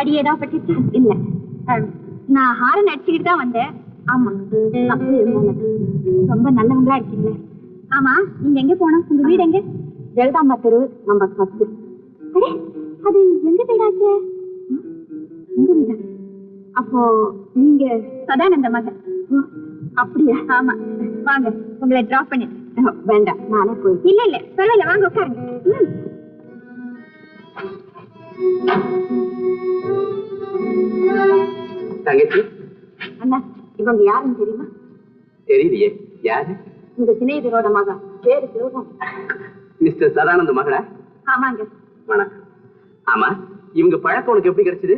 அடி ஏதாவது பட்டுச்சு? இல்ல, நான் ஹாரன் அடிச்சுக்கிட்டு தான் வந்தேன். ஆமா, ரொம்ப நல்லவங்களா இருக்கீங்களே. ஆமா, நீங்க எங்க போனோம்? உங்க வீடு எங்க? ஜெகதாம்பா தெரு நம்பர் 10. அது எங்க வீடாச்சு? உங்க வீடா? அப்போ நீங்க சதானந்த மகன்? அப்படியா? ஆமா, வாங்க உங்களை டிராப் பண்ணி. வேண்டாம், நானே போய். இல்ல இல்ல பரவாயில்ல, வாங்க உட்காருங்க. தங்கச்சி, அண்ணா இவங்க யாருன்னு தெரியுமா? தெரியலையே. யாரு? உங்க சிநேகிதரோட மகா, பேரு சிவகாமி. மிஸ்டர் சதானந்த மகளா? ஆமாங்க. வணக்கம். ஆமா, இவங்க பழக்கம் உனக்கு எப்படி கிடைச்சது?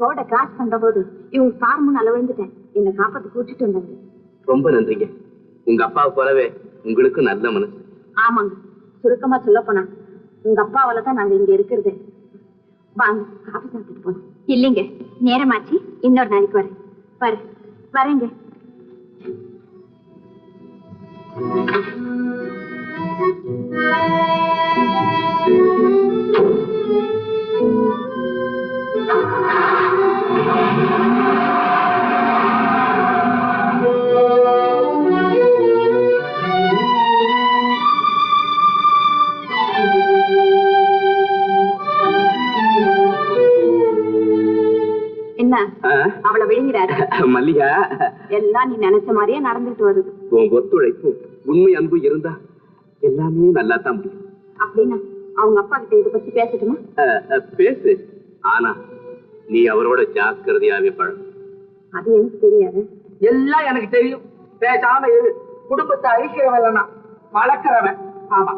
ரோட கிராஸ் பண்ற போது இவங்க கார் முன் விழுந்துட்டேன், என்னை காப்பாத்து கூட்டிட்டு வந்தாங்க. ரொம்ப நன்றிங்க. உங்க அப்பாவை போலவே உங்களுக்கு நல்ல மனசு. ஆமாங்க, சுருக்கமா சொல்ல போனா உங்க அப்பாவால தான் நாங்க இங்க இருக்கிறது. வாங்க காபி சாப்பிட்டு போனோம். இல்லைங்க, நேரமாச்சு, இன்னொரு நாளைக்கு வரேன். வரேங்க. என்ன அவளை விழுங்கிறாரு? மல்லிகா, எல்லாம் நீ நினைச்ச மாதிரியே நடந்துட்டு வருது. உன் ஒத்துழைப்பு, உண்மை, அன்பு இருந்தா எல்லாமே நல்லா தான் முடியும். அப்படின்னா அவங்க அப்பா கிட்ட இதை பத்தி பேசட்டுமா? பேசு. ஆனா நீ அவரோட ஜாக்கிரதையாவே பழகும். அது எனக்கு தெரியாது. எல்லாம் எனக்கு தெரியும். பேசாம இரு. குடும்பத்தை அழிக்கிறவன் வளர்க்கிறவன். ஆமா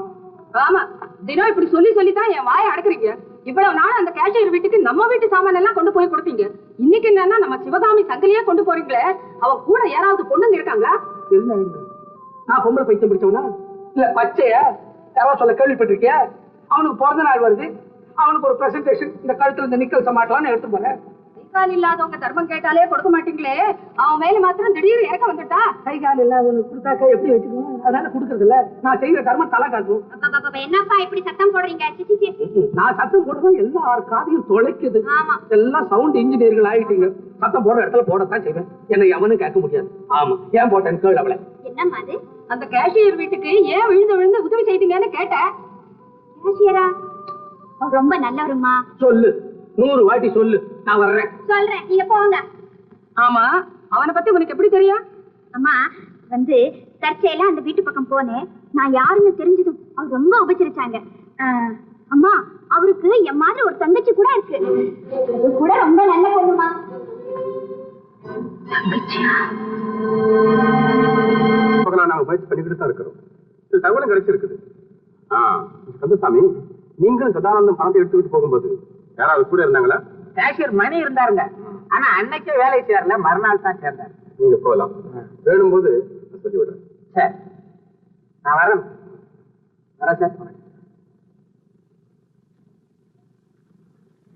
ஆமா, தினம் இப்படி சொல்லி சொல்லிதான் என் வாயை அடக்குறீங்க. இவ்வளவு நாள் அந்த கேஷியர் வீட்டுக்கு நம்ம வீட்டு சாமான எல்லாம் கொண்டு போய் கொடுத்தீங்க. இன்னைக்கு என்னன்னா நம்ம சிவகாமி சங்கிலியே கொண்டு போறீங்களே, அவ கூட யாராவது பொண்ணுங்க இருக்காங்களா? நான் பொம்பளை பைத்தியம் பிடிச்சவனா? இல்ல பச்சைய யாரோ சொல்ல கேள்விப்பட்டிருக்கியா? அவனுக்கு பிறந்த நாள் வருது, அவனுக்கு ஒரு பிரசன்டேஷன், இந்த கழுத்துல இந்த நிக்கல் சமாட்டலாம் எடுத்து போறேன். கைகால் இல்லாதவங்க தர்மம் கேட்டாலே கொடுக்க மாட்டீங்களே, அவன் மேல மாத்திரம் திடீர்னு இறக்க வந்துட்டா? கைகால் இல்லாதவனுக்கு கொடுத்தாக்க எப்படி வச்சுக்கணும்? அதனால கொடுக்கறது இல்ல. நான் செய்யற தர்மம் தலை காட்டும். என்னப்பா இப்படி சத்தம் போடுறீங்க? நான் சத்தம் போடுறதும் எல்லார் காதையும் தொலைக்குது. எல்லாம் சவுண்ட் இன்ஜினியர்கள் ஆயிட்டீங்க. சத்தம் போடுற இடத்துல போடத்தான் செய்வேன். என்னை எவனும் கேட்க முடியாது. ஆமா, ஏன் போட்டேன் கேள் அவளை. என்னம்மா அது? அந்த கேஷியர் வீட்டுக்கு ஏன் விழுந்து விழுந்து உதவி செய்தீங்கன்னு கேட்டேன். கேஷியரா? ரொம்ப நல்லவருமா. சொல்லு, 100 வாட்டி சொல்லு, நான் வர்றேன். சொல்றேன், நீங்க போங்க. ஆமா, அவனை பத்தி உனக்கு எப்படி தெரியும்? அம்மா தற்செயலா அந்த வீட்டு பக்கம் போனேன். நான் யாருன்னு தெரிஞ்சதும் அவர் ரொம்ப உபச்சரிச்சாங்க. அம்மா, அவருக்கு என் மாதிரி ஒரு தங்கச்சி கூட இருக்கு. அது கூட ரொம்ப நல்ல பொண்ணுமா. நாங்க முயற்சி பண்ணிக்கிட்டு தான் இருக்கிறோம். இது தகவலும் கிடைச்சிருக்குது. கந்தசாமி, நீங்களும் சதானந்தம் பணத்தை எடுத்துக்கிட்டு போகும்போது யாராவது கூட இருந்தாங்களா? கேஷியர் மணி இருந்தாருங்க. ஆனா அன்னைக்கே வேலை சேரல, மறுநாள் தான் சேர்ந்தார். நீங்க போகலாம். வேணும் போது சொல்லிவிடுறேன். சரி, நான் வரேன். வரேன் சார்.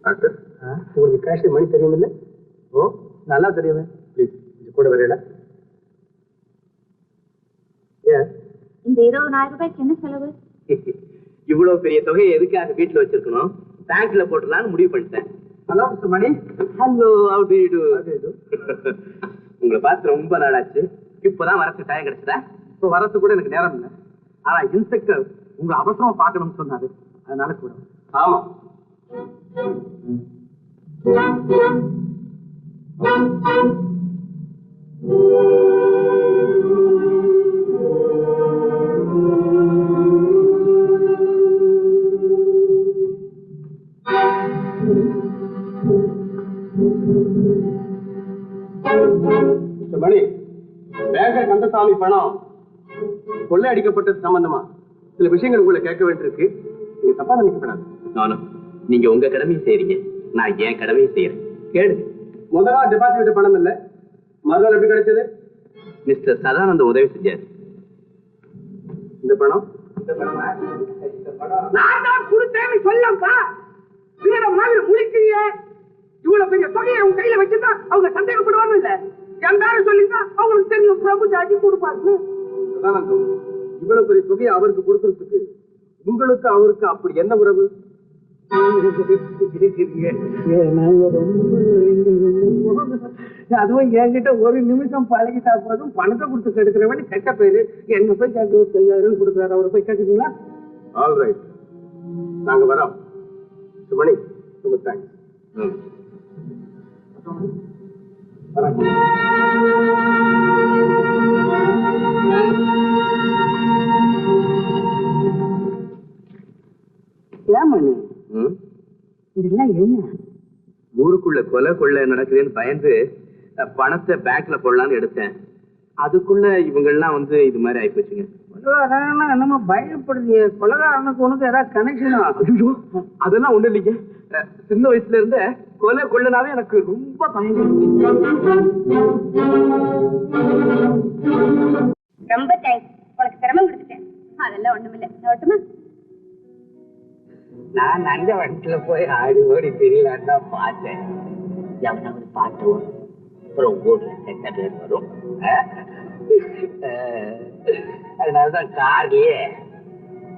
டாக்டர், உங்களுக்கு கேஷியர் மணி தெரியுமில்ல? ஓ, நல்லா தெரியுமே. ப்ளீஸ் கூட வரையில. இந்த 20,000 ரூபாய்க்கு என்ன செலவு? இவ்வளவு பெரிய தொகையை எதுக்காக வீட்டுல வச்சிருக்கணும்? பேங்க்ல போட்டுலான்னு முடிவு பண்ணிட்டேன். Hello mister Mani. Hello, how do you do? உங்களை பார்த்து ரொம்ப நாளாச்சு. இப்பதான் வரக்கு டைம் கிடைச்சதா? இப்போ வரது கூட எனக்கு நேரம் இல்லை. ஆனா இன்ஸ்பெக்டர் உங்களை அவசரமா பார்க்கணும்னு சொன்னாரு, அதனால கூட. ஆமா, மணி, பேங்கர் கந்தசாமி பணம் கொள்ளையடிக்கப்பட்டது சம்பந்தமா சில விஷயங்கள் உங்களை கேட்க வேண்டியிருக்கு. நீங்க தப்பா நினைக்கப்படாது. நானும் நீங்க உங்க கடமையை செய்றீங்க, நான் என் கடமையை செய்யறேன். கேளு. முதலா டெபாசிட் பணம் இல்ல, மறுநாள் எப்படி கிடைச்சது? மிஸ்டர் சதானந்த உதவி செஞ்சாரு. இந்த பணம் நான் தான் கொடுத்தேன்னு சொல்லப்பா. வீர மாதிரி முடிக்கிறீங்க. இவ்வளவு பெரிய தொகையை உங்க கையில வச்சுட்டா அவங்க சந்தேகப்படுவாங்க. இல்ல, என் பேரை சொல்லிட்டா அவங்களுக்கு தெரியும் பிரபு ஜாதி கொடுப்பாரு. இவ்வளவு பெரிய தொகையை அவருக்கு கொடுக்கறதுக்கு உங்களுக்கு அவருக்கு அப்படி என்ன உறவு? அதுவும் என்கிட்ட ஒரு நிமிஷம் பழகிட்டா போதும் பணத்தை கொடுத்து கெடுக்கிறவன் கெட்ட பேரு. என்ன போய் கேட்க 5000 கொடுக்குறாரு, அவரை போய் கேட்குறீங்களா? ஆல் ரைட், நாங்க வரோம். சுமணி, ரொம்ப தேங்க்ஸ். ஏமணி இதெல்லாம் என்ன? ஊருக்குள்ள கொலை கொள்ளை நடக்குதுன்னு பயந்து பணத்தை பேங்க்ல போடலான்னு எடுத்தேன். அதுக்குள்ள இவங்கெல்லாம் வந்து இது மாதிரி ஆயிப்போச்சுங்க. என்னமோ பயப்படுறிய, கொலைகாரனுக்கு உனக்கு ஏதாவது கனெக்ஷனா? ஐயோ, அதெல்லாம் ஒண்ணு இல்லைங்க. சின்ன வயசுல இருந்த கொலை கொள்ளனாவே எனக்கு ரொம்ப பயம். ரொம்ப தேங்க்ஸ், உனக்கு சிரமம் கொடுத்துட்டேன். அதெல்லாம் ஒண்ணுமில்லை. வரட்டுமா? நான் அந்த வண்டியில போய் ஆடி ஓடி தெரியலான்னு தான் பார்த்தேன். எவனாவது பாட்டு வரும், அப்புறம் ஊர்ல கெட்ட பேர் வரும். அதனாலதான் கார்லயே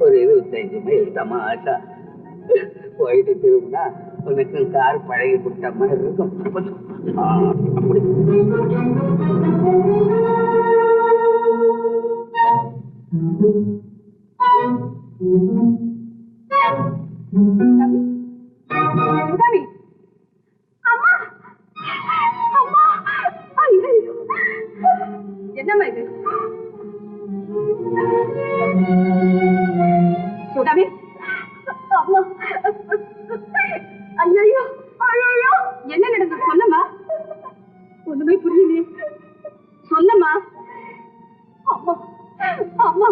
ஒரு 25 மைல் தமாஷா போயிட்டு திரும்பினா உனக்கு கார் பழகி கொடுத்த மாதிரி இருக்கும். அப்படி என்னம்மா இது? சுதாமி, அம்மா, ஐயோ ஐயோ, என்ன நடந்தது சொல்லம்மா. ஒண்ணுமே புரியலையே, சொல்லம்மா. அம்மா அம்மா,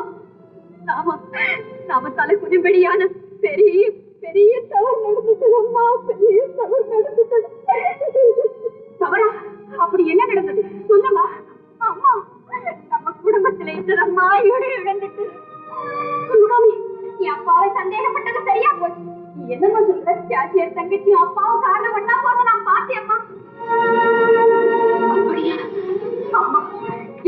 நாம தலை குடிபடியான பெரிய பெரிய தவறு நடந்துட்டு அம்மா, பெரிய தவறு நடந்துட்டு. தவறா? அப்படி என்ன நடந்தது சொல்லம்மா. அம்மா, நம்ம குடும்பத்துல இத்தனம்மா இழந்துட்டு. சுகாமி, என் அப்பாவை சந்தேகப்பட்டது சரியா போச்சு. நீ என்னம்மா சொல்ற? கேசியர் தங்கச்சியும் அப்பாவும் காரணம் பண்ணா போது நான் பார்த்தேம்மா. அப்படியா? அம்மா,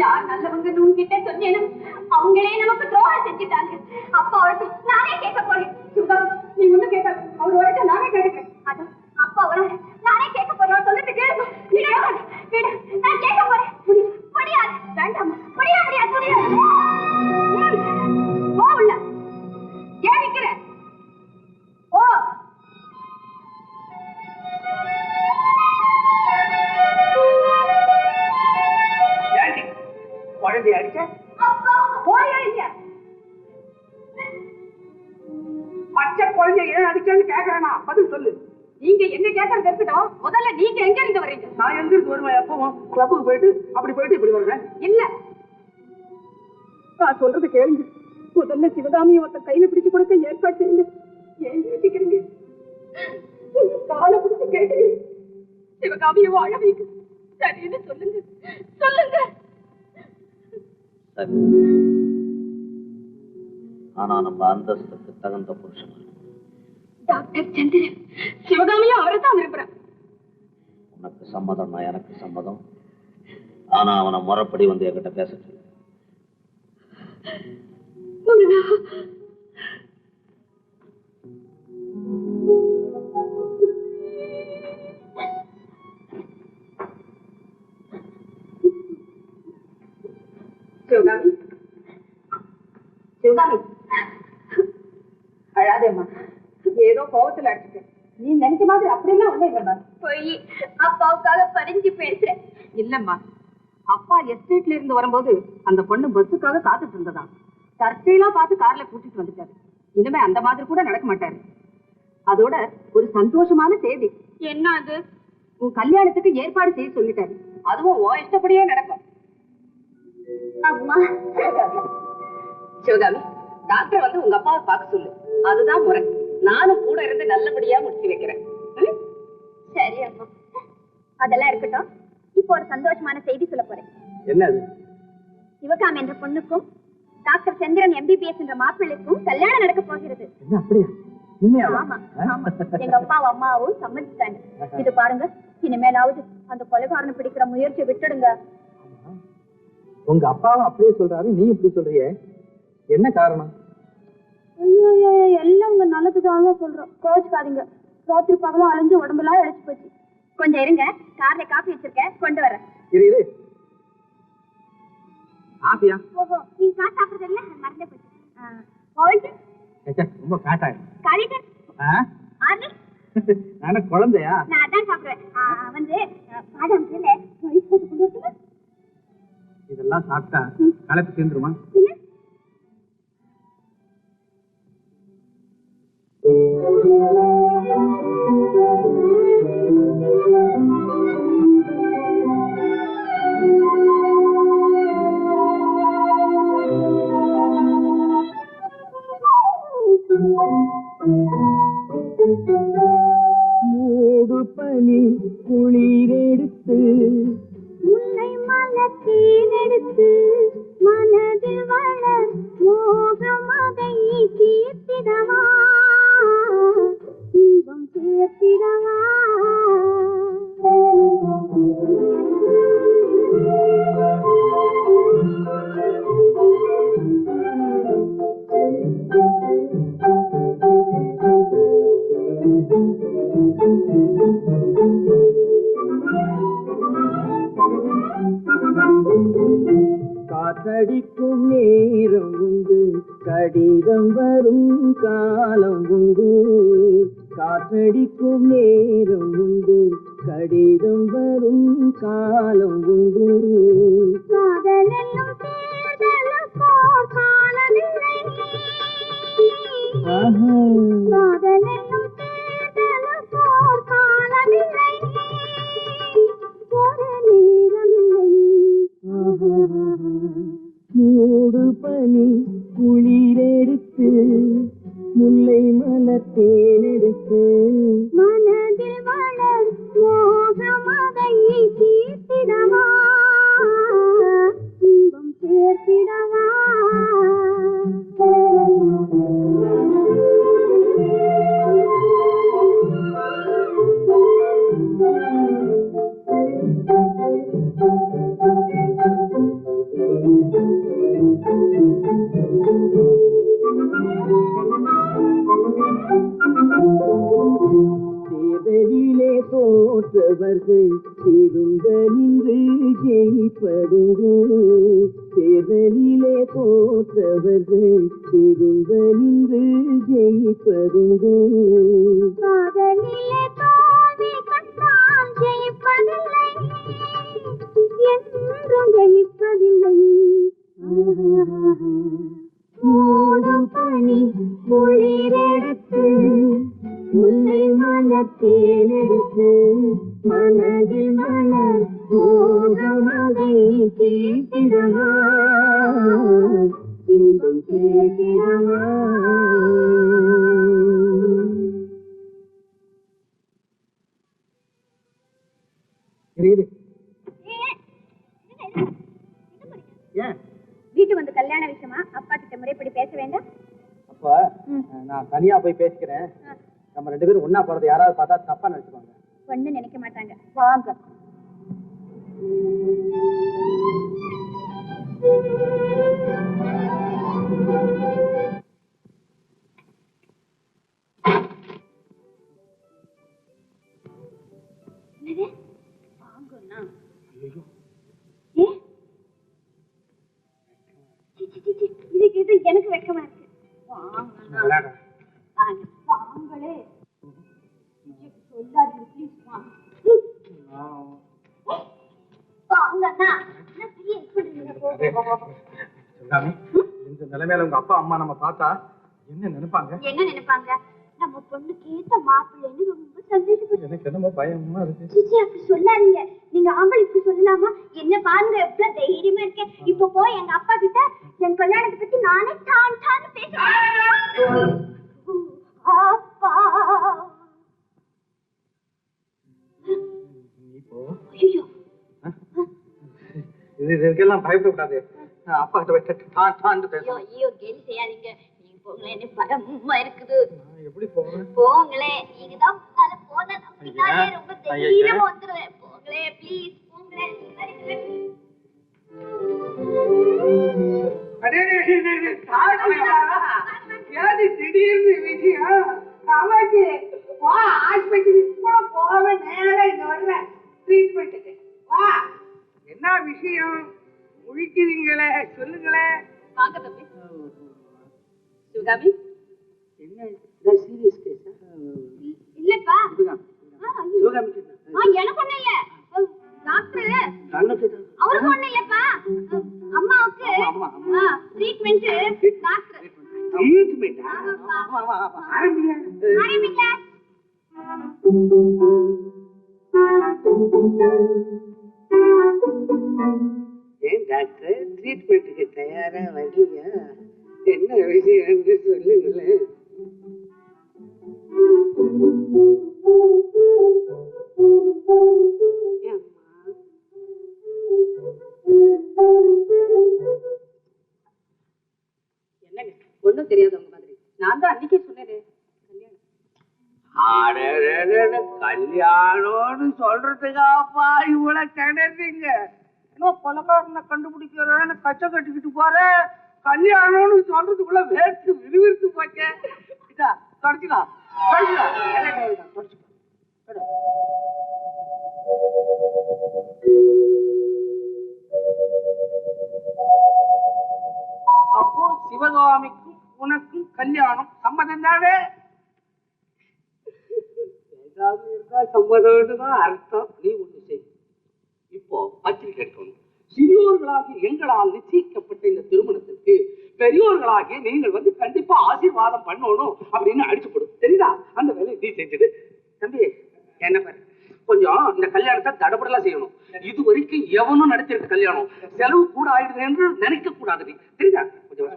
யார் நல்லவங்க உன்கிட்ட சொன்னேனும் அவங்களே நமக்கு துரோகம் செஞ்சுட்டாங்க. அப்பா வரட்டும், நானே கேட்க போறேன். சுகாமி, நீ ஒண்ணும் கேட்காது, அவர் வரட்டும், நானே கேட்கிறேன். அதான் அப்பா வர, நானே கேட்க போறேன். சொல்லிட்டு கேளு. நான் கேட்க போறேன். முடியாது, வேண்டாம், முடியாது முடியாது முடியாது. போ உள்ள, ஏன் நிக்கிற? ஓ, குழந்தைய அடிச்ச போய் பச்சை குழந்தைய ஏன் அடிச்சேன்னு கேக்குறேனா? பதில் சொல்லு. நீங்க என்ன கேட்கறது இருக்கட்டும், முதல்ல நீங்க எங்க இருந்து வர்றீங்க? நான் எங்க இருந்து வருவேன்? எப்பவும் கிளப்புக்கு போயிட்டு இப்படி வருவேன். இல்ல, நான் சொல்றது கேளுங்க. முதல்ல சிவகாமியை ஒருத்த கையில பிடிச்சு கொடுக்க ஏற்பாடு செய்யுங்க. ஏன் யோசிக்கிறீங்க? காலை பிடிச்சு கேட்டு சிவகாமியை வாழ வைக்க சரின்னு சொல்லுங்க, சொல்லுங்க. ஆனா நம்ம அந்தஸ்துக்கு தகுந்த புருஷன் டாக்டர் சந்திரன் சிவகாமியும் அவரை தான் விரும்புறேன். உனக்கு சம்மதம்னா எனக்கு சம்மதம். ஆனா அவனை முறைப்படி வந்து என்கிட்ட பேச சொல்லு. சிவகாமி, சிவகாமி, அழாதேம்மா. ஏதோ கோபத்துல அடிச்சுட்டேன். நீ நினைச்ச மாதிரி அப்படியெல்லாம் ஒண்ணும் இல்லம்மா. போய் அப்பாவுக்காக பறிஞ்சு பேசுறேன். இல்லம்மா, அப்பா எஸ்டேட்ல இருந்து வரும்போது அந்த பொண்ணு பஸ்ஸுக்காக காத்துட்டு இருந்ததா. தற்செயலா பார்த்து கார்ல கூட்டிட்டு வந்துட்டாரு. இனிமே அந்த மாதிரி கூட நடக்க மாட்டாரு. அதோட ஒரு சந்தோஷமான செய்தி. என்ன அது? உன் கல்யாணத்துக்கு ஏற்பாடு செய்ய சொல்லிட்டாரு. அதுவும் உன் இஷ்டப்படியே நடக்கும். அம்மா, சிவகாமி, டாக்டர் வந்து உங்க அப்பாவை பார்க்க சொல்லு. அதுதான் முறை. நானும் கூட இருந்து நல்லபடியா முடிச்சு வைக்கிறேன். சரி அம்மா, அதெல்லாம் இருக்கட்டும். இப்போ ஒரு சந்தோஷமான செய்தி சொல்ல போறேன். என்ன அது? சிவகாமி என்ற பொண்ணுக்கும் டாக்டர் சந்திரன் MBBS என்ற மாப்பிள்ளைக்கும் கல்யாணம் நடக்க போகிறது. என்ன அப்படியா? ஆமா ஆமா, எங்க அப்பாவும் அம்மாவும் சம்மதிச்சிட்டாங்க. இது பாருங்க, இனிமேலாவது அந்த கொலைகாரனை பிடிக்கிற முயற்சியை விட்டுடுங்க. உங்க அப்பாவும் அப்படியே சொல்றாரு, நீ இப்படி சொல்றிய, என்ன காரணம்? ஐயோ எல்லாம் உங்க நல்லதுக்காக சொல்றோம், கோச்சுக்காதீங்க. ராத்திரி பகலும் அலைஞ்சு உடம்பெல்லாம் இழைச்சு போச்சு. கொஞ்சம் இருங்க, கார்ல காஃபி வச்சிருக்கேன், கொண்டு வரேன். இரு காஃபியா? ஓஹோ, நீங்க காசு சாப்பிடுறது இல்ல, மறந்தே போச்சு. ரொம்ப ஃபேட் ஆயிடும். கழிட்டு நானே குழந்தையா? நான் அதான் சாப்பிடுவேன். வந்து பாதாம் கீழே போட்டு கொண்டு வரட்டுமா? இதெல்லாம் சாப்பிட்டா களைப்பு சேர்ந்துருமா? மூடு பனி குளிரெடுத்து முல்லை மலத்தேன் எடுத்து மனதில் வளர் மோகமதை தீர்த்திடவா, இன்பம் சேர்த்திடவா. காற்றடிக்கும் நேரம் உண்டு, கடிதம் வரும் காலம் உண்டு. காற்றடிக்கும் நேரம் உண்டு, கடிதம் வரும் காலம் உண்டு. காதலென்னும் தேர்தலுக்கோர் காலமில்லை, காதலென்னும் தேர்தலுக்கோர் காலமில்லை, ஒரு நேரமில்லை. மூடு பனி குளிரெடுத்து முல்லை மலத்தேன் எடுத்து மனதில் வளர் மோகமதை தீர்த்திடவா, இன்பம் சேர்த்திடவா. தேர்தலிலே தோற்றவர்கள் திரும்ப நின்று ஜெயிப்பதுண்டு. தேர்தலிலே தோற்றவர்கள் திரும்ப நின்று ஜெயிப்பதுண்டு. காதலிலே தோல்வி கண்டால் ஜெயிப்பதில்லை, என்றும் ஜெயிப்பதில்லை. மூடும் பனி குளிரெடுத்து முல்லை மலத்தேன் எடுத்து மனதில் மலர் மோகமதை தீர்த்திடவா, இன்பம் சேர்த்திடவா. ஏன் வீட்டு வந்து கல்யாண விஷயமா அப்பா கிட்ட முறைப்படி பேச வேண்டாம். அப்ப நான் தனியா போய் பேசிக்கிறேன். நம்ம ரெண்டு பேரும் ஒன்னா போறது யாராவது பார்த்தா தப்பா நினைச்சுப்பாங்க. ஒண்ணு நினைக்க மாட்டாங்க, வாங்க. இது எனக்கு வெக்கமா இருக்கு. வாங்களே, சொல்லாதீங்க ப்ளீஸ். இந்த நிலைமையில உங்க அப்பா அம்மா நம்ம பார்த்தா என்ன நினைப்பாங்க? என்ன நினைப்பாங்க? நம்ம பொண்ணு கேட்ட மாப்பிள்ளைன்னு ரொம்ப சந்தோஷப்பட்டு. எனக்கு என்னமோ பயமா இருக்கு. அப்படி சொல்லாதீங்க, நீங்க ஆம்பளை இப்படி சொல்லலாமா? என்ன பாருங்க எவ்வளவு தைரியமா இருக்கேன். இப்ப போய் எங்க அப்பா கிட்ட என் கல்யாணத்தை பத்தி நானே டான் டான்னு பேசுறேன். அப்பா இதுக்கெல்லாம் பயப்படக்கூடாது. அப்பா கிட்ட பேசுறேன். ஐயோ கேலி செய்யாதீங்க. நீங்க போங்களேன், எனக்கு பயமா இருக்குது. எப்படி போவேன்? போங்களேன், நீங்க தான் முன்னால போனா பின்னாலே ரொம்ப தைரியமா வந்துருவேன். போங்களேன் ப்ளீஸ், போங்களேன். ஏது வாங்க தம்பி. சிவகாமி என்ன சீரியஸ் கேஸா? இல்லப்பா. சிவகாமி எனக்கு ஒண்ணு இல்ல. டாக்டர் கண்ணுக்கு அவருக்கு ஒண்ணு இல்லப்பா. அம்மாவுக்கு ட்ரீட்மெண்ட் டாக்டர். ட்ரீட்மெண்ட் ஆரம்பிங்க. ஏன் டாக்டர் ட்ரீட்மெண்ட்டுக்கு தயாரா வரலையா? என்ன விஷயம் என்று சொல்லுங்களேன். என்னங்க ஒண்ணும் தெரியாதவங்க மாதிரி. நான் தான் அன்னைக்கே சொன்னேன் கல்யாணம்னு சொல்றதுக்காப்பா இவ்வளவு கிடறீங்க. இன்னும் கொலகாரனை கண்டுபிடிக்கிறோன்னு கச்சை கட்டிக்கிட்டு போற. கல்யாணம்னு சொல்றதுக்குள்ள வேர்த்து விறுவிறுத்து போச்ச. இதா தொடச்சுக்கா அப்போ சிவகாமிக்கும் உனக்கும் கல்யாணம் சம்மதம் தானே? ஏதாவது இருக்கா சம்மதம்னு தான் அர்த்தம். நீ ஒண்ணு செய். இப்போ பத்திரிக்கை எடுக்கணும். சிறியோர்களாகி எங்களால் நிச்சயிக்கப்பட்ட இந்த திருமணத்திற்கு பெரியோர்களாகி நீங்கள் வந்து கண்டிப்பா ஆசீர்வாதம் பண்ணணும் அப்படின்னு அடிச்சு போடும். தெரியுதா? அந்த வேலையை நீ செஞ்சுடு. தம்பி என்ன பாரு, கொஞ்சம் இந்த கல்யாணத்தை தடபடலாம் செய்யணும். இது வரைக்கும் எவனும் நடத்திருக்க கல்யாணம் செலவு கூட ஆயிடுது என்று நினைக்க கூடாது. நீ தெரியுதா? கொஞ்சம்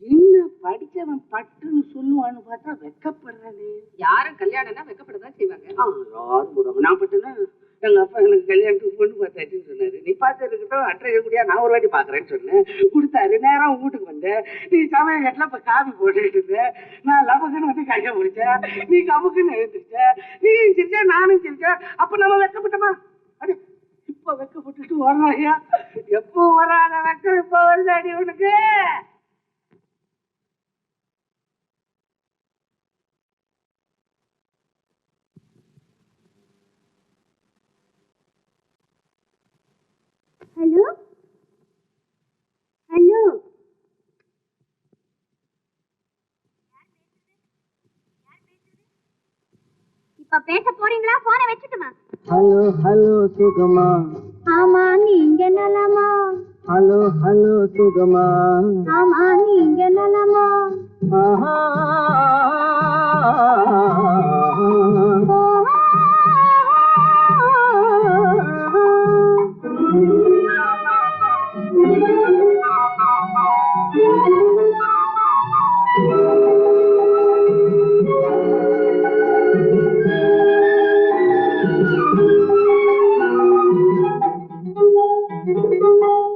என்ன படிச்சவன் பட்டுன்னு சொல்லுவான்னு பார்த்தா வெக்கப்படுறானே. யாரும் கல்யாணம்னா வெக்கப்படதான் செய்வாங்க. யாரும் போடுவாங்க. நான் பட்டுன்னா எங்க அப்பா எனக்கு கல்யாணத்துக்கு பொண்ணு பார்த்தாச்சுன்னு சொன்னாரு. நீ பார்த்து இருக்கட்டும், அட்ரை கூடியா நான் ஒரு வாட்டி பாக்குறேன்னு சொன்னேன். கொடுத்தாரு. நேரம் வீட்டுக்கு வந்தேன். நீ சமயம் கட்டில இப்ப காபி போட்டுட்டு இருந்த. நான் லபக்குன்னு வந்து கைய முடிச்சேன். நீ கபுக்குன்னு எழுந்திருச்ச. நீ சிரிச்ச நானும் சிரிச்சேன். அப்ப நம்ம வெக்கப்பட்டோமா? அடி இப்ப வெக்கப்பட்டுட்டு வர்றாயா? எப்போ வராத வெக்கம் இப்ப வருது அடி உனக்கு. ஹலோ ஹலோ இப்ப பேச போறீங்களா? போனை வச்சுட்டுமா? ஹலோ ஹலோ சுகமா. ஆமா நீங்க நலமா? ஹலோ ஹலோ சுகமா. ஆமா நீங்க நலமா? ஆஹா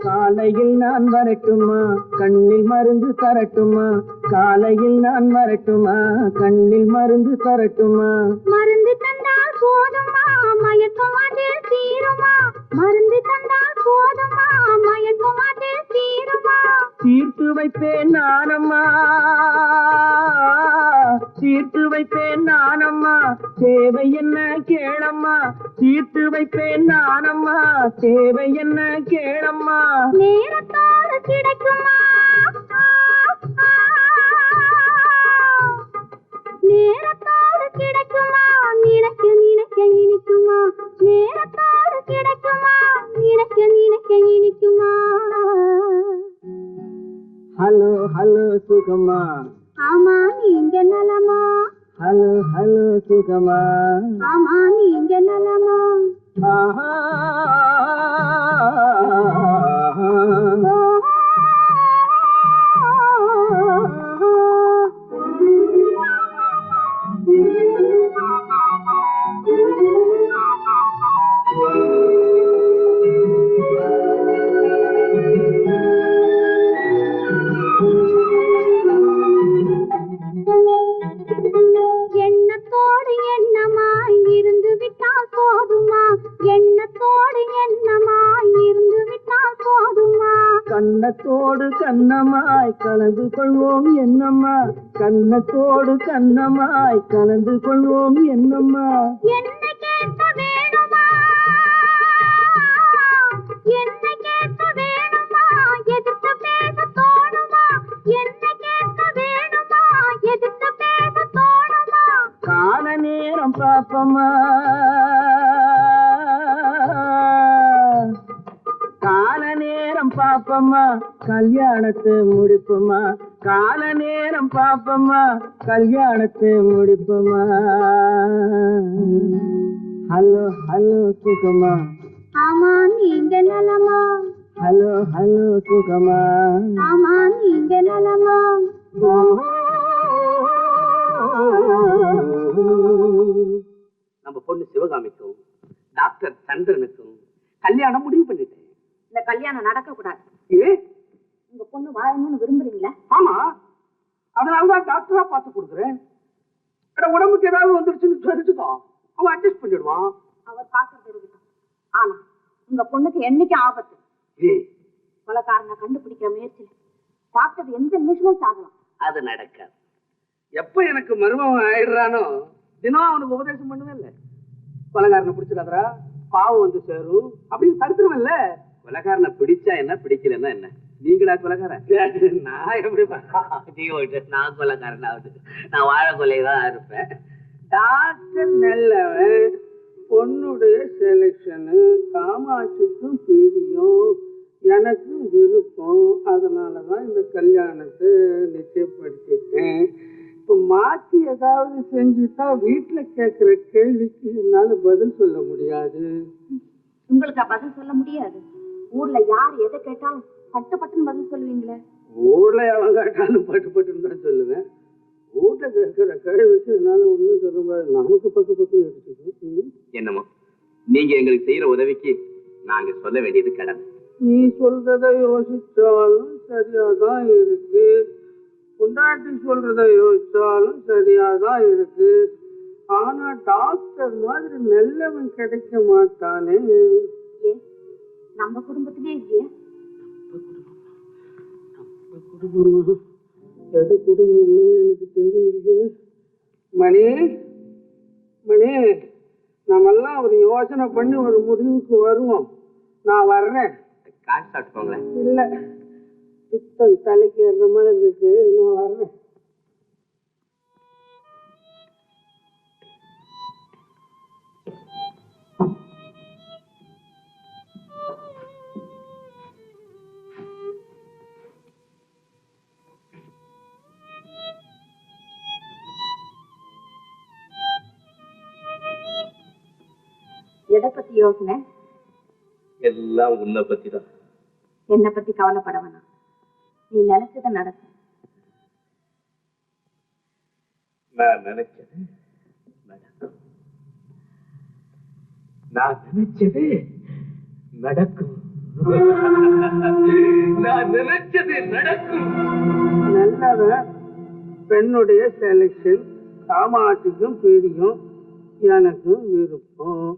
காலையில் நான் வரட்டுமா, கண்ணில் மருந்து தரட்டுமா? காலையில் நான் வரட்டுமா, கண்ணில் மருந்து தரட்டுமா? மருந்து தந்தால் போதுமா, மயக்கம் அதில் தீருமா? மருந்து தந்தால் போதுமா, மயக்கம் அதில் தீருமா? தீர்த்து வைப்பேன் நானம்மா, தீர்த்து வைப்பேன் நானம்மா. தேவை என்ன கேளம்மா, தீர்த்து வைப்பேன் நானம்மா. தேவை என்ன கேளம்மா. நேரத்தோடு கிடைக்குமா, நேரத்தோடு கிடைக்குமா? நினைக்க நினைக்க இனிக்குமா? நேரத்தோடு கிடைக்குமா? நினைக்க நினைக்க இனிக்குமா? ஹலோ ஹலோ சுகமா. ஆமா நீங்க நலமா? ஹலோ ஹலோ சுகமா. ஆமா நீங்க நலமா? ஆஹா எண்ணத்தோடு எண்ணமாய் இருந்து விட்டால் போதுமா? எண்ணத்தோடு எண்ணமாய் இருந்து விட்டால் கண்ணத்தோடு கண்ணமாய் கலந்து கொள்வோம் என்னம்மா கண்ணத்தோடு கண்ணமாய் கலந்து கொள்வோம் என்னம்மா என்ன கேட்க வேணுமா என்ன கேட்க வேணுமா எதிர்த்து பேச தோணுமா என்ன கேட்க வேணுமா எதிர்த்து பேச தோணுமா கால நேரம் பாப்பம்மா கால நேரம் பாப்பம்மா கல்யாணத்தை முடிப்போமா கால நேரம் பாப்பம்மா கல்யாணத்தை முடிப்போமா ஹலோ ஹலோ சுகமா ஆமா நீங்க நலமா ஹலோ ஹலோ சுகமா ஆமா நீங்க நலமா நம்ம பொண்ணு சிவகாமிக்கும் டாக்டர் சந்திரனுக்கும் கல்யாணம் முடிவு பண்ணிட்டேன். இந்த கல்யாணம் நடக்க கூடாது. ஏ உங்க பொண்ணு வாழணும்னு விரும்புறீங்களா? ஆமா, அதனாலதான் டாக்டரா பார்த்து கொடுக்குறேன். உடம்புக்கு ஏதாவது வந்துருச்சுன்னு சொல்லிச்சுக்கோ, அவன் அட்ஜஸ்ட் பண்ணிடுவான். அவர் பாக்குறது இருக்கட்டும். ஆனா உங்க பொண்ணுக்கு என்னைக்கு ஆபத்து? கொலைக்காரனை கண்டுபிடிக்கிற முயற்சியில டாக்டர் எந்த நிமிஷமும் சாகலாம். அது நடக்காது. எப்ப எனக்கு மருமகன் ஆயிடுறானோ தினம் அவனுக்கு உபதேசம் பண்ணுவேன். இல்ல கொலைகாரனை பிடிச்சிடாதரா, பாவம் வந்து சேரும் அப்படின்னு தடுத்துருவேன்ல. கொலைகாரனை பிடிச்சா என்ன, பிடிக்கலன்னா என்ன? நீங்களா கொலைகாரன்? நான் எப்படி நான் கொலைகாரன் ஆகுது? நான் வாழ கொலைதான் இருப்பேன். டாக்டர் நல்லவன், பொண்ணுடைய செலெக்ஷனு காமாட்சிக்கும் பிரியும், எனக்கும் விருப்பம். அதனாலதான் இந்த கல்யாணத்தை நிச்சயப்படுத்திட்டேன். இப்ப மாத்தி ஏதாவது செஞ்சுட்டா வீட்டுல கேட்கிற கேள்விக்கு என்னால பதில் சொல்ல முடியாது. உங்களுக்கு பதில் சொல்ல முடியாது? ஊர்ல யார் எதை கேட்டாலும் பட்டு பட்டுன்னு பதில் சொல்லுவீங்களே. ஊர்ல அவன் கேட்டாலும் பட்டு பட்டுன்னு தான் சொல்லுவேன். வீட்டுல கேட்கிற கேள்விக்கு என்னால ஒண்ணும் சொல்ல முடியாது. நமக்கு பக்கு பக்கம் எடுத்துக்கணும். என்னமோ நீங்க எங்களுக்கு செய்யற உதவிக்கு நாங்க சொல்ல வேண்டியது கடமை. நீ சொல்றத யோசிச்சாலும் சரியாதான் இருக்கு, பொண்டாட்டி சொல்றத யோசிச்சாலும் சரியாதான் இருக்கு. ஆனா டாக்டர் மாதிரி நல்லவன் கிடைக்க மாட்டானே. நம்ம குடும்பத்திலே இல்லையா? குடும்பமா? எது குடும்பம்னு எனக்கு தெரியலையே. மணி மணி, நாமெல்லாம் ஒரு யோசனை பண்ணி ஒரு முடிவுக்கு வருவோம். நான் வர்றேன். காசு சாப்பிட்டுக்கோங்களேன். இல்ல, சுத்தம் தலைக்கு ஏற மாதிரி இருக்கு. நான் வர்றேன். எதை பத்தி யோசனை? எல்லாம் உன்னை பத்தி தான். என்னை பத்தி கவலைப்பட வேணாம். நீ நினைச்சத நடக்கும். நான் நினைச்சது நடக்கும். நான் நினைச்சது நடக்கும். நான் நினைச்சது நடக்கும். நல்லவன், பெண்ணுடைய செலக்ஷன் காமாட்சிக்கும் பிரியும், எனக்கும் விருப்பம்.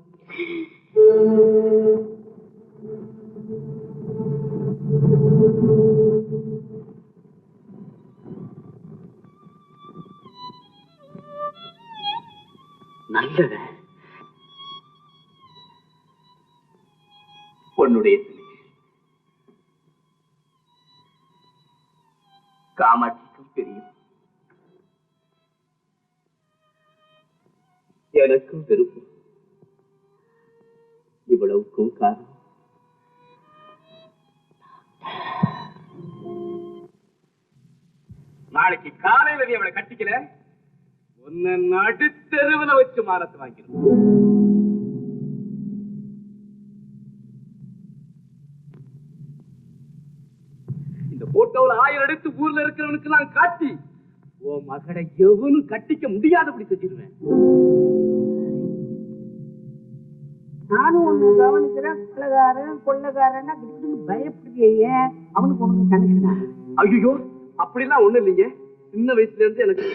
நல்லது. பொண்ணுடைய காமாட்சிக்கும் தெரியும், எனக்கும் விருப்பம். இவ்வளவுக்கும் காரணம் நாளைக்கு காலையில நீ அவளை கட்டிக்கல, உன்னை நடுத்தெருவுல வச்சு மானத்தை வாங்கிடும். இந்த போட்டோவில் 1000 எடுத்து ஊர்ல இருக்கிறவனுக்கு நான் காட்டி உன் மகனை எவனும் கட்டிக்க முடியாதபடி செஞ்சிருவேன். நானும் ஒண்ணு கவனிக்கிறேன். கொள்ளக்காரன் கொள்ளக்காரன்னா பயப்படுறிய, அவனுக்கு ஒண்ணு கணக்குதான். ஐயோ, அப்படிலாம் ஒண்ணு இல்லைங்க. சின்ன வயசுல இருந்து எனக்கு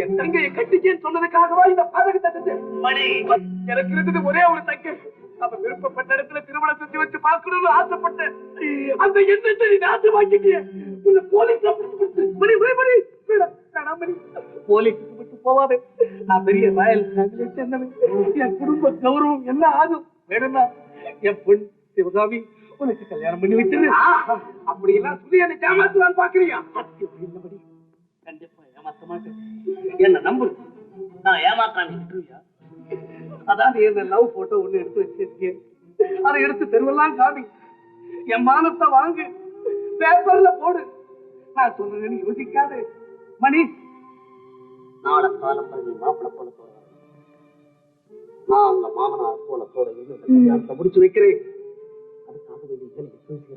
என் தங்கையை கட்டிச்சேன்னு சொன்னதுக்காகவா இந்த பாதகத்தை செஞ்சேன்? எனக்கு இருந்தது ஒரே ஒரு தங்கை. அவ விருப்பப்பட்ட இடத்துல திருமணம் செஞ்சு வச்சு பார்க்கணும்னு ஆசைப்பட்டேன். அந்த எண்ணத்தை நீ நாசமாக்கிட்டிய. உன்னை போலீஸ் போலீஸுக்கு விட்டு போவாது. நான் பெரிய ராயல் ஃபேமிலியை சேர்ந்தவன். என் குடும்ப கௌரவம் என்ன ஆகும்? வேணும்னா என் பொண்ணு சிவகாமி உனக்கு கல்யாணம் பண்ணி வச்சிரு. அப்படி எல்லாம் சொல்லி என்னை ஏமாத்துவான்னு பாக்குறியா? இல்லபடி கண்டிப்பா ஏமாத்த மாட்டேன். என்ன நம்பு. நான் ஏமாத்தான்னு விட்டுருவியா? அதான் என்ன லவ் போட்டோ ஒண்ணு எடுத்து வச்சிருக்கேன். அதை எடுத்து தெருவெல்லாம் காமி. என் மானத்தை வாங்கு, பேப்பர்ல போடு. நான் சொல்றேன்னு யோசிக்காது. மணி, நாளை காலம் பண்ணி மாப்பிள்ள போல போறேன். நான் உங்க மாமனார் போல போட கல்யாணத்தை முடிச்சு வைக்கிறேன். அதுக்காக வேண்டிய பேசி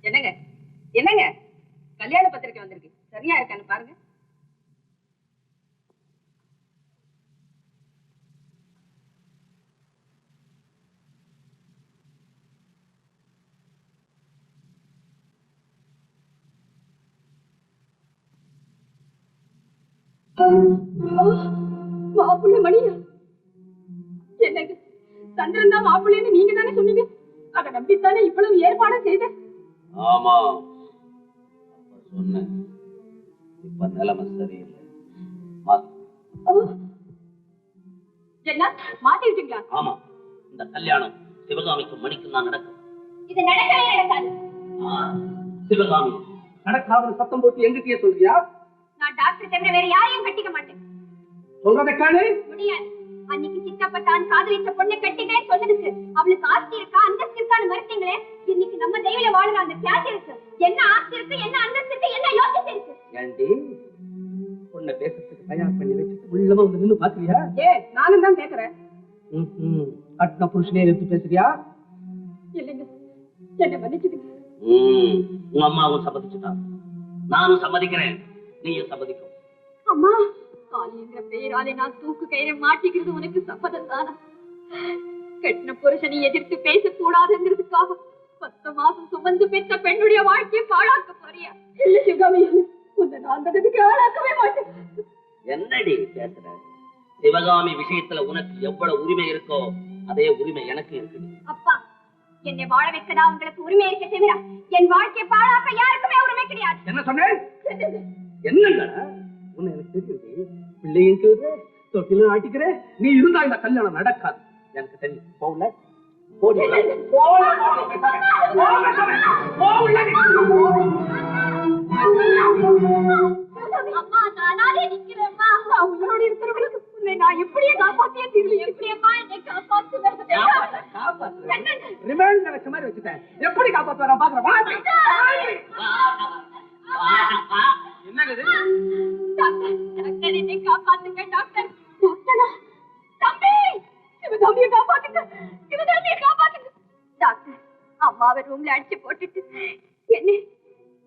என்னங்க என்னங்க கல்யாண பத்திரிக்கை வந்திருக்கு, சரியா இருக்கான்னு பாருங்க. மாப்பிள்ளை மணியா? என்னங்க சந்திரன் தான் மாப்பிள்ளைன்னு நீங்க தானே சொன்னீங்க. அதை நம்பித்தானே இவ்வளவு ஏற்பாடு செய்த. ஆமா சொன்னேன். இப்ப நிலைமை சரியில்லை. என்ன மாத்திட்டீங்களா? ஆமா, இந்த கல்யாணம் சிவகாமிக்கு மணிக்கும் தான் நடக்கும். இது நடக்கவே நடக்காது. சிவகாமி நடக்காத சத்தம் போட்டு எங்கிட்டயே சொல்றியா? நான் டாக்டர் தவிர வேற யாரையும் கட்டிக்க மாட்டேன். சொல்றதை கேளு. முடியாது. அன்னைக்கு சித்தப்பா தான் காதலிச்ச பொண்ணை கட்டிக்கிறேன் சொன்னதுக்கு அவளுக்கு ஆஸ்தி இருக்கா அந்தஸ்து இருக்கான்னு மறுத்தீங்களே. இன்னைக்கு நம்ம தெய்வல வாழுற அந்த தியாகி இருக்கு. என்ன ஆஸ்தி இருக்கு, என்ன அந்தஸ்து இருக்கு, என்ன யோசிச்சு இருக்கு. ஏண்டி பொண்ணை பேசுறதுக்கு தயார் பண்ணி வச்சுட்டு உள்ளமா வந்து நின்னு பாக்குறியா? நானும் தான் கேக்குறேன். அட்ன புருஷனே எடுத்து பேசுறியா? இல்லைங்க, என்ன மன்னிச்சுடுங்க. உங்க அம்மாவும் சம்மதிச்சுட்டா, நானும் சம்மதிக்கிறேன், நீயும் சம்மதிக்கும். அம்மா, காளிங்கிற பெயராலே நான் தூக்கு கயிறை மாட்டிக்கிறது உனக்கு சம்மதம் தானா? கட்டின புருஷனை எதிர்த்து பேசக்கூடாதுங்கிறதுக்காக 10 மாசம் சுமந்து பெற்ற பெண்ணுடைய வாழ்க்கையை பாழாக்க போறியா? இல்ல சிவகாமி, உன்னை நான் அதுக்கு ஆளாக்கவே மாட்டேன். என்னடி பேசுற? சிவகாமி விஷயத்துல உனக்கு எவ்வளவு உரிமை இருக்கோ அதே உரிமை எனக்கு இருக்கு. அப்பா, என்னை வாழ வைக்கதா உங்களுக்கு உரிமை இருக்க தவிர என் வாழ்க்கையை பாழாக்க யாருக்குமே உரிமை கிடையாது. என்ன சொன்னேன்? என்னங்க உன்னை எனக்கு தெரியுது. பிள்ளையும் கேது தொட்டிலும் ஆட்டிக்கிற. நீ இருந்தா இந்த கல்யாணம் நடக்காது. எனக்கு தெரியும். போகல அம்மா, நானே நிக்கிறேன்மா. உங்களோட இருக்கிறவங்களுக்கு உன்னை நான் எப்படியே காப்பாத்தியே தீர்வு. எப்படியம்மா என்னை காப்பாத்துவேன்? ரிமாண்ட்ல வச்ச மாதிரி வச்சுட்டேன். எப்படி காப்பாத்துவேன் பாக்குறேன். என்னது? டாக்டர், என்னை காப்பாத்துங்க டாக்டர். டாக்டரா? தம்பி, சிவகாமியை காப்பாத்துங்க, சிவகாமியை காப்பாத்துங்க. டாக்டர், அம்மாவை ரூம்ல அடிச்சு போட்டுட்டு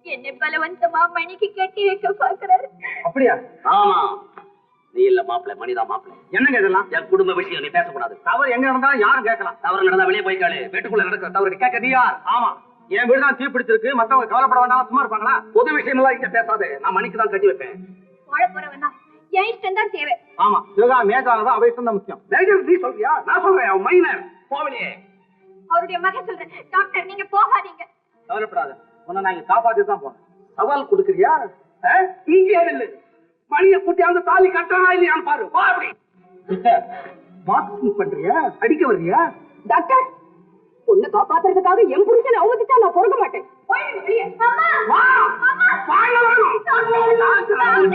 என்னை பலவந்தமா மணிக்கு கட்டி வைக்க பாக்குறாரு. அப்படியா? ஆமா, நீ இல்ல மாப்பிள்ளை, மணிதான் மாப்பிள்ளை. என்னங்க இதெல்லாம்? என் குடும்ப விஷயம், நீ பேசக்கூடாது. தவறு எங்க நடந்தா யாரும் கேட்கலாம். தவறு நடந்தா வெளியே போய் கேளு. வீட்டுக்குள்ள நடக்கிற தவறு கேட்க நீ யார்? ஆமா, என் வீடு தான் தீ பிடிச்சிருக்கு. மத்தவங்க கவலைப்பட வேண்டாம், சும்மா இருப்பாங்களா? பொது விஷயம் எல்லாம் இங்க பேசாது. நான் மணிக்கு தான் கட்டி வைப்பேன். வாழ போறவனா என் இஷ்டம் தான் தேவை. ஆமா, சிவகா மேஜானதான் அவ இஷ்டம் தான் முக்கியம். மேஜர் நீ சொல்றியா? நான் சொல்றேன். அவன் மைனர் போவலையே. அவருடைய மகன் சொல்றேன். டாக்டர், நீங்க போகாதீங்க. கவலைப்படாத, உன்னை நான் இங்க காப்பாத்தி தான் போனேன். சவால் கொடுக்குறியா? இங்கே இல்லை, மணியை கூட்டியாந்து தாலி கட்டானா இல்லையான்னு பாரு. வா அப்படி. பாக்ஸிங் பண்றியா? அடிக்க வர்றியா? டாக்டர், பொண்ணை காப்பாத்துறதுக்காக என் புருஷனை அவமதிச்சா நான் பொறுக்க மாட்டேன். போயிடுங்க வெளியே. அம்மா, வா. அம்மா, வாங்க வரணும்.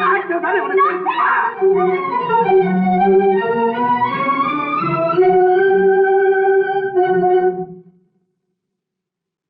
டாக்டர் தானே உனக்கு.